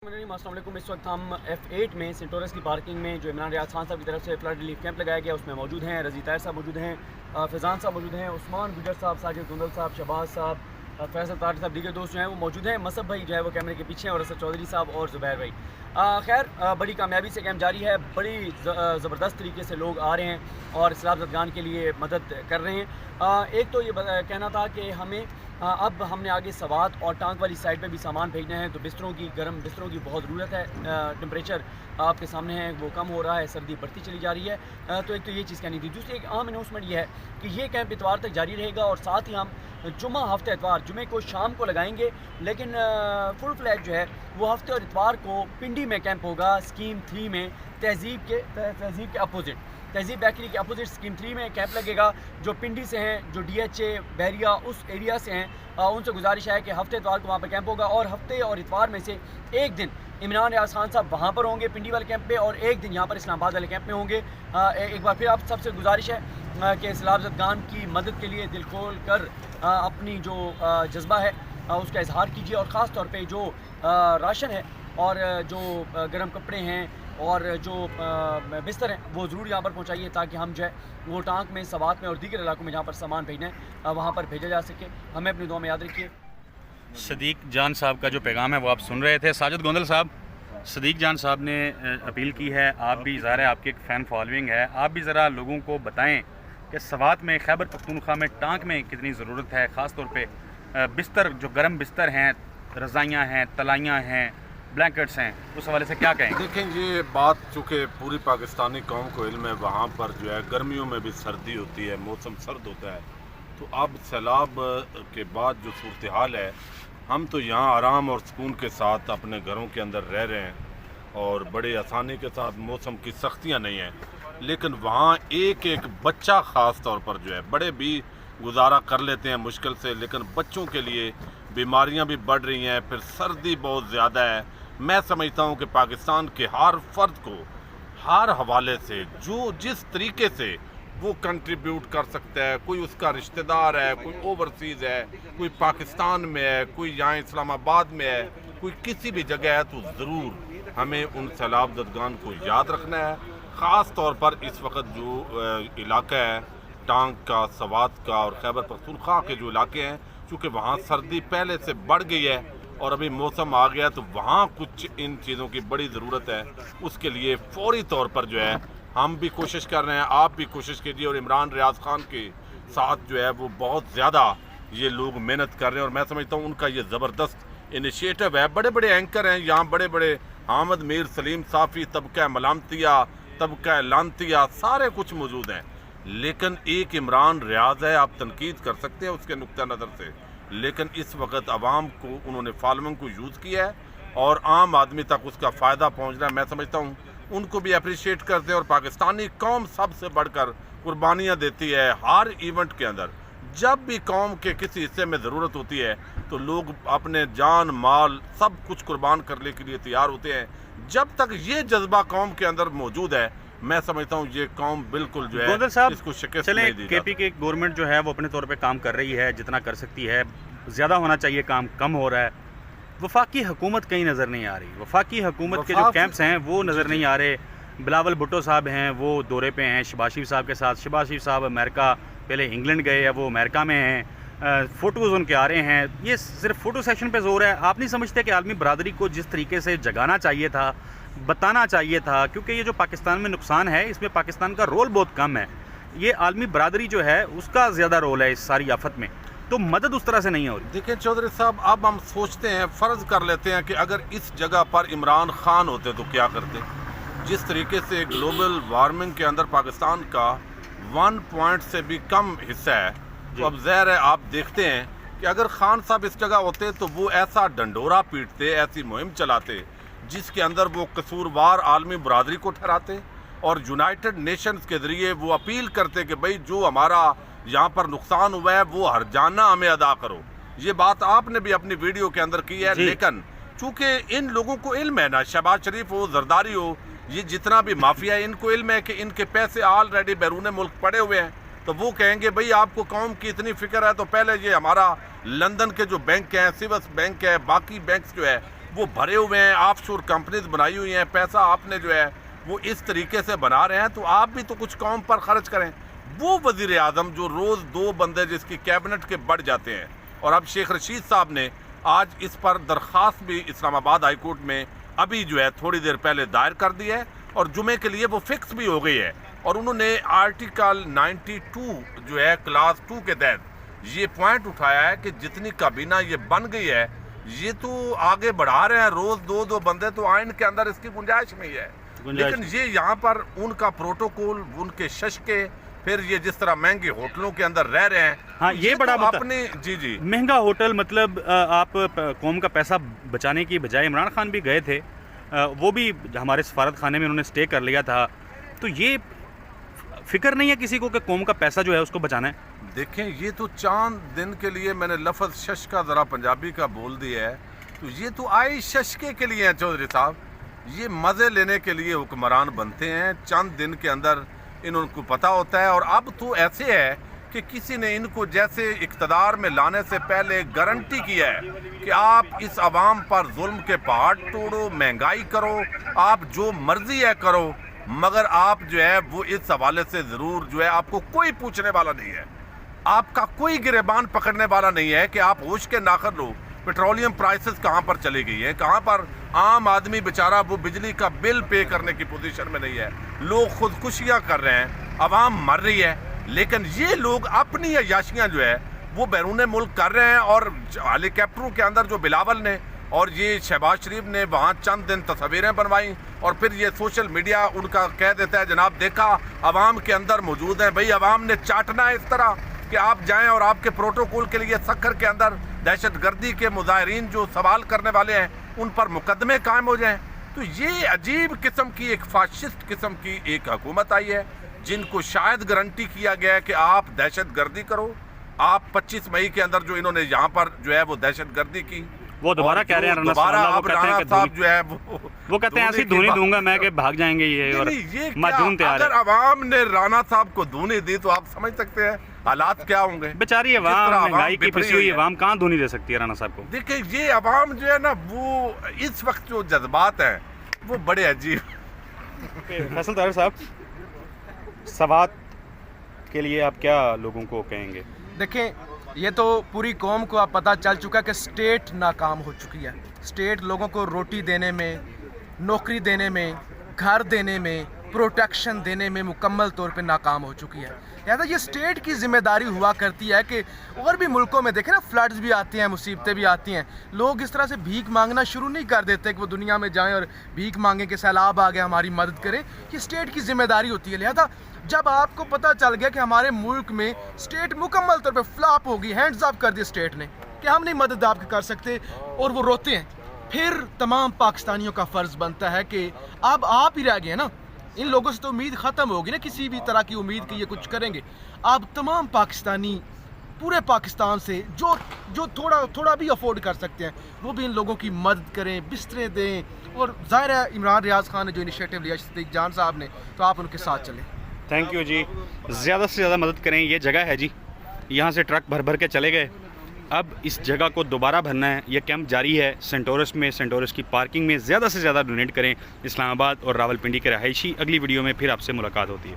अस्सलाम वालेकुम। इस वक्त हम F8 में सेंटोरस की पार्किंग में जो इमरान रियाज खान साहब की तरफ से फ्लड रिलीफ कैंप लगाया गया उसमें मौजूद हैं। रज़ी ताहिर साहब मौजूद हैं, फैज़ान साहब मौजूद हैं, उस्मान गुजर साहब, साजिद गुंदल साहब, शहबाज साहब, फैसल तार साहब, दीगर दोस्त जो हैं वो मौजूद हैं। मसब भाई जो है वो कैमरे के पीछे हैं, और असद चौधरी साहब और ज़ुबैर भाई। खैर बड़ी कामयाबी से कैंप जारी है। बड़ी ज़बरदस्त तरीके से लोग आ रहे हैं और सैलाब ज़दगान के लिए मदद कर रहे हैं। एक तो ये कहना था कि हमें अब हमने आगे सवात और टांग वाली साइड पे भी सामान भेजना है, तो बिस्तरों की गर्म बिस्तरों की बहुत ज़रूरत है। टेम्परेचर आपके सामने है वो कम हो रहा है, सर्दी बढ़ती चली जा रही है। तो एक तो ये चीज़ कहनी थी। दूसरी एक अहम अनाउंसमेंट ये है कि ये कैंप इतवार तक जारी रहेगा, और साथ ही हम जुम्मा हफ्ते इतवार जुमे को शाम को लगाएंगे, लेकिन फुल फ्लैग जो है वो हफ्ते और इतवार को पिंडी में कैंप होगा। स्कीम 3 में तहजीब के अपोजिट, तहजीब बेकरी के अपोजिट स्कीम 3 में कैंप लगेगा। जो पिंडी से हैं, जो DHA बहरिया उस एरिया से हैं, उनसे गुजारिश है कि हफ्ते इतवार को वहाँ पर कैंप होगा, और हफ्ते और इतवार में से एक दिन इमरान रियाज खान साहब वहाँ पर होंगे पिंडी वाले कैंप पे, और एक दिन यहाँ पर इस्लामाबाद वाले कैंप में होंगे। एक बार फिर आप सबसे गुजारिश है कि सैलाब ज़दगान की मदद के लिए दिल खोल कर अपनी जो जज्बा है उसका इजहार कीजिए, और ख़ास तौर पे जो राशन है और जो गर्म कपड़े हैं और जो बिस्तर हैं वो ज़रूर यहाँ पर पहुँचाइए, ताकि हम जो है वो टांक में, सवात में और दीगर इलाकों में जहाँ पर सामान भेजना है वहाँ पर भेजा जा सके। हमें अपनी दुआ में याद रखिए। सदीक जान साहब का जो पैगाम है वो आप सुन रहे थे। साजिद गोंदल साहब, सदीक जान साहब ने अपील की है, आप भी ज़ाहिर है आपकी एक फ़ैन फॉलोइंग है, आप भी ज़रा लोगों को बताएं कि सवात में, खैबर पख्तूनख्वा में टांक में कितनी ज़रूरत है, ख़ास तौर पे बिस्तर, जो गर्म बिस्तर हैं, रज़ाइयाँ हैं, तलाइयाँ हैं, ब्लैंकेट्स हैं, उस हवाले से क्या कहेंगे? देखें, ये बात चूँकि पूरी पाकिस्तानी कौम को इल्म है, वहाँ पर जो है गर्मियों में भी सर्दी होती है, मौसम सर्द होता है। तो अब सैलाब के बाद जो सूरत हाल है, हम तो यहाँ आराम और सुकून के साथ अपने घरों के अंदर रह रहे हैं और बड़े आसानी के साथ, मौसम की सख्तियाँ नहीं हैं, लेकिन वहाँ एक एक बच्चा ख़ास तौर पर जो है, बड़े भी गुजारा कर लेते हैं मुश्किल से, लेकिन बच्चों के लिए बीमारियाँ भी बढ़ रही हैं, फिर सर्दी बहुत ज़्यादा है। मैं समझता हूँ कि पाकिस्तान के हर फर्द को हर हवाले से जो जिस तरीके से वो कंट्रीब्यूट कर सकता है, कोई उसका रिश्तेदार है, कोई ओवरसीज़ है, कोई पाकिस्तान में है, कोई यहाँ इस्लामाबाद में है, कोई किसी भी जगह है, तो ज़रूर हमें उन सैलाब ज़दगान को याद रखना है। ख़ास तौर पर इस वक्त जो इलाका है टांग का, सवात का और खैबर पख्तूनख्वा के जो इलाके हैं, चूँकि वहाँ सर्दी पहले से बढ़ गई है और अभी मौसम आ गया, तो वहाँ कुछ इन चीज़ों की बड़ी ज़रूरत है। उसके लिए फौरी तौर पर जो है हम भी कोशिश कर रहे हैं, आप भी कोशिश कीजिए, और इमरान रियाज खान के साथ जो है वो बहुत ज़्यादा ये लोग मेहनत कर रहे हैं, और मैं समझता हूँ उनका ये ज़बरदस्त इनिशिएटिव है। बड़े बड़े एंकर हैं यहाँ, बड़े बड़े हामिद मीर, सलीम साफ़ी, तबका मलामतिया, तबका लानतिया, सारे कुछ मौजूद हैं, लेकिन एक इमरान रियाज है। आप तनकीद कर सकते हैं उसके नुक्ता नज़र से, लेकिन इस वक्त आवाम को उन्होंने फॉलोइंग को यूज़ किया है और आम आदमी तक उसका फ़ायदा पहुँच रहा है। मैं समझता हूँ उनको भी अप्रिशिएट करते हैं, और पाकिस्तानी कौम सबसे बढ़कर कुर्बानियाँ देती है हर इवेंट के अंदर। जब भी कौम के किसी हिस्से में ज़रूरत होती है तो लोग अपने जान माल सब कुछ कुर्बान करने के लिए तैयार होते हैं। जब तक ये जज्बा कौम के अंदर मौजूद है, मैं समझता हूँ ये कौम बिल्कुल जो है इसको शिकस्त नहीं दी। KP की गवर्नमेंट जो है वो अपने तौर पे काम कर रही है, जितना कर सकती है, ज़्यादा होना चाहिए, काम कम हो रहा है। वफाकी हुकूमत कहीं नज़र नहीं आ रही, वफाकी हुकूमत के जो कैंप्स हैं वो नज़र नहीं आ रहे। बिलावल भुट्टो साहब हैं, वो दौरे पे हैं शहबाज शरीफ साहब के साथ। शहबाज शरीफ साहब अमेरिका, पहले इंग्लैंड गए हैं, वो अमेरिका में हैं, फ़ोटोज़ उनके आ रहे हैं। ये सिर्फ फ़ोटो सेशन पे जोर है। आप नहीं समझते कि आलमी बरादरी को जिस तरीके से जगाना चाहिए था, बताना चाहिए था, क्योंकि ये जो पाकिस्तान में नुकसान है इसमें पाकिस्तान का रोल बहुत कम है, ये आलमी बरादरी जो है उसका ज़्यादा रोल है इस सारी आफत में, तो मदद उस तरह से नहीं हो रही। देखिए चौधरी साहब, अब हम सोचते हैं, फ़र्ज़ कर लेते हैं कि अगर इस जगह पर इमरान खान होते तो क्या करते। जिस तरीके से ग्लोबल वार्मिंग के अंदर पाकिस्तान का 1 पॉइंट से भी कम हिस्सा है, तो अब ज़ाहिर है आप देखते हैं कि अगर खान साहब इस जगह होते तो वो ऐसा डंडोरा पीटते, ऐसी मुहिम चलाते जिसके अंदर वो कसूरवार आलमी बरादरी को ठहराते, और यूनाइटेड नेशंस के ज़रिए वो अपील करते कि भाई जो हमारा यहाँ पर नुकसान हुआ है वो हर्जाना हमें अदा करो। ये बात आपने भी अपनी वीडियो के अंदर की है, लेकिन चूँकि इन लोगों को इल्म है ना, शहबाज शरीफ हो, जरदारी हो, ये जितना भी माफिया है, इनको इल्म है कि इनके पैसे ऑलरेडी बैरून मुल्क पड़े हुए हैं, तो वो कहेंगे भाई आपको कौम की इतनी फिक्र है तो पहले ये हमारा लंदन के जो बैंक हैं, सिवस बैंक है, बाकी बैंक्स जो है وہ بھرے ہوئے ہیں, آف شور کمپنیز بنائی ہوئی ہیں, پیسہ آپ نے جو ہے وہ اس طریقے سے بنا رہے ہیں, تو آپ بھی تو کچھ قوم پر خرچ کریں. وہ وزیر اعظم جو روز 2 بندے جس کی کیبنٹ کے بڑھ جاتے ہیں, اور اب شیخ رشید صاحب نے آج اس پر درخواست بھی اسلام آباد ہائی کورٹ میں ابھی جو ہے تھوڑی دیر پہلے دائر کر دی ہے, اور جمعے کے لیے وہ فکس بھی ہو گئی ہے. اور انہوں نے آرٹیکل 92 جو ہے کلاس 2 کے تحت یہ پوائنٹ اٹھایا ہے کہ جتنی کابینہ یہ بن گئی ہے یہ تو آگے بڑھا رہے ہیں روز 2 بندے, تو آئین کے اندر اس کی گنجائش میں ہی ہے. لیکن یہ یہاں پر ان کا پروٹوکول, ان کے ششکے, پھر یہ جس طرح مہنگے ہوٹلوں کے اندر رہ رہے ہیں. ہاں یہ بڑا اپنے جی مہنگا ہوٹل, مطلب آپ قوم کا پیسہ بچانے کی بجائے, عمران خان بھی گئے تھے, وہ بھی ہمارے سفارت خانے میں انہوں نے سٹے کر لیا تھا, تو یہ فکر نہیں ہے کسی کو کہ قوم کا پیسہ جو ہے اس کو بچانا ہے. دیکھیں یہ تو چاند دن کے لیے میں نے لفظ ششکا ذرا پنجابی کا بول دیا ہے, تو یہ تو آئی ششکے کے لیے ہیں چودھری صاحب. یہ مزے لینے کے لیے حکمران بنتے ہیں, چند دن کے اندر ان کو پتہ ہوتا ہے. اور اب تو ایسے ہے کہ کسی نے ان کو جیسے اقتدار میں لانے سے پہلے گارنٹی کیا ہے کہ آپ اس عوام پر ظلم کے پہاڑ توڑو, مہنگائی کرو, آپ جو مرضی ہے کرو, مگر آپ جو ہے وہ اس حوالے سے ضرور جو ہے آپ کو کوئی پوچھنے والا نہیں ہے, آپ کا کوئی گریبان پکڑنے والا نہیں ہے کہ آپ ہوش کے ناخر لو. پیٹرولیم پرائسز کہاں پر چلی گئی ہیں, کہاں پر عام آدمی بیچارہ وہ بجلی کا بل پے کرنے کی پوزیشن میں نہیں ہے, لوگ خودکشیاں کر رہے ہیں, عوام مر رہی ہے. لیکن یہ لوگ اپنی عیاشیاں جو ہے وہ بیرون ملک کر رہے ہیں. اور ہیلی کاپٹروں کے اندر جو بلاول نے اور یہ شہباز شریف نے وہاں چند دن تصویریں بنوائیں, اور پھر یہ سوشل میڈیا ان کا کہہ دیتا ہے جناب دیکھا عوام کے اندر موجود ہیں. بھئی عوام نے چاٹنا ہے اس طرح کہ آپ جائیں اور آپ کے پروٹوکول کے لیے سکھر کے اندر دہشت گردی کے مظاہرین جو سوال کرنے والے ہیں ان پر مقدمے قائم ہو جائیں. تو یہ عجیب قسم کی ایک فاشسٹ قسم کی ایک حکومت آئی ہے جن کو شاید گارنٹی کیا گیا ہے کہ آپ دہشت گردی کرو. آپ 25 مئی کے اندر جو انہوں نے یہاں پر جو ہے وہ دہشت گردی کی, وہ دوبارہ کہہ رہے ہیں دوبارہ اب رانا صاحب جو ہے وہ کہتے ہیں ایسی دھونی دوں گا میں کہ بھاگ جائیں گے یہ, اور مجنون تیار ہے. اگر عوام نے رانا صاحب کو دھونی دی تو آپ سمجھ سکتے ہیں حالات کیا ہوں گے. بیچاری عوام, مہنگائی کی پھنسی ہوئی عوام کہاں دھونی دے سکتی ہے رانا صاحب کو. دیکھیں یہ عوام جو ہے نا وہ اس وقت جو جذبات ہیں وہ بڑے عجیب. فیصل طاہر صاحب, سوات کے لیے آپ کیا لوگوں کو کہیں گے؟ دیکھیں یہ تو پوری قوم کو اب پتہ چل چکا ہے کہ سٹیٹ ناکام ہو چکی ہے. سٹیٹ لوگوں کو روٹی دینے میں, نوکری دینے میں, گھر دینے میں, پروٹیکشن دینے میں مکمل طور پہ ناکام ہو چکی ہے. لہٰذا یہ سٹیٹ کی ذمہ داری ہوا کرتی ہے کہ اور بھی ملکوں میں دیکھیں نا فلڈز بھی آتی ہیں, مصیبتیں بھی آتی ہیں, لوگ اس طرح سے بھیک مانگنا شروع نہیں کر دیتے کہ وہ دنیا میں جائیں اور بھیک مانگیں کہ سیلاب آ گیا ہماری مدد کریں. یہ سٹیٹ کی ذمہ داری ہوتی ہے. لہذا جب آپ کو پتہ چل گیا کہ ہمارے ملک میں سٹیٹ مکمل طور پہ فلاپ ہوگی, ہینڈز اپ کر دیا سٹیٹ نے کہ ہم نہیں مدد آپ کی کر سکتے, اور وہ روتے ہیں, پھر تمام پاکستانیوں کا فرض بنتا ہے کہ اب آپ ہی رہ گئے نا, ان لوگوں سے تو امید ختم ہوگی نا کسی بھی طرح کی امید کہ یہ کچھ کریں گے. اب تمام پاکستانی پورے پاکستان سے جو تھوڑا بھی افورڈ کر سکتے ہیں وہ بھی ان لوگوں کی مدد کریں, بستریں دیں. اور ظاہر ہے عمران ریاض خان نے جو انیشیٹو لیا صدیق جان صاحب نے, تو آپ ان کے ساتھ چلیں. تھینک یو جی, زیادہ سے زیادہ مدد کریں. یہ جگہ ہے جی, یہاں سے ٹرک بھر کے چلے گئے, اب اس جگہ کو دوبارہ بھرنا ہے. یہ کیمپ جاری ہے سینٹورس میں, سینٹورس کی پارکنگ میں. زیادہ سے زیادہ ڈونیٹ کریں. اسلام آباد اور راولپنڈی کے رہائشی. اگلی ویڈیو میں پھر آپ سے ملاقات ہوتی ہے.